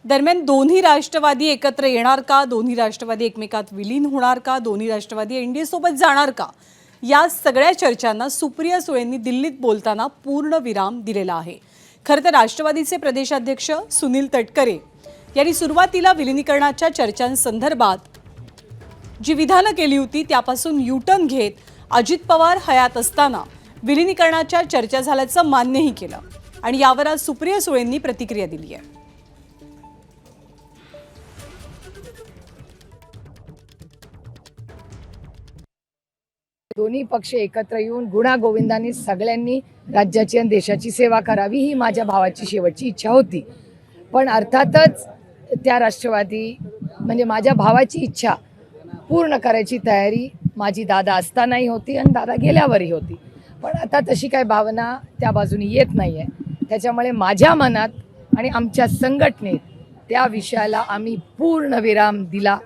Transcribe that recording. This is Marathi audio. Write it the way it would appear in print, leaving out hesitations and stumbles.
दरम्यान दोन्ही राष्ट्रवादी एकत्र येणार का, दोन्ही राष्ट्रवादी एकमेकात विलीन होणार का, दोन्ही राष्ट्रवादी एनडीए सोबत जाणार का, या सगळ्या चर्चांना सुप्रिया सुळेंनी दिल्लीत बोलताना पूर्ण विराम दिलेला आहे. खरं तर राष्ट्रवादीचे प्रदेशाध्यक्ष सुनील तटकरे यांनी सुरुवातीला विलीनीकरणाच्या चर्चांसंदर्भात जी विधानं केली होती त्यापासून युटर्न घेत अजित पवार हयात असताना विलीनीकरणाच्या चर्चा झाल्याचं मान्यही केलं आणि यावर आज सुप्रिया सुळेंनी प्रतिक्रिया दिली आहे. दोन्ही पक्ष एकत्र येऊन गुणागोविंदाने सगळ्यांनी राज्याची आणि देशाची सेवा करावी ही माझ्या भावाची शेवटची इच्छा होती. पण अर्थातच त्या राष्ट्रवादी म्हणजे माझ्या भावाची इच्छा पूर्ण करायची तयारी माझी दादा असतानाही होती आणि दादा गेल्यावरही होती. पण आता तशी काही भावना त्या बाजूने येत नाही आहे. त्याच्यामुळे माझ्या मनात आणि आमच्या संघटनेत त्या विषयाला आम्ही पूर्ण विराम दिला.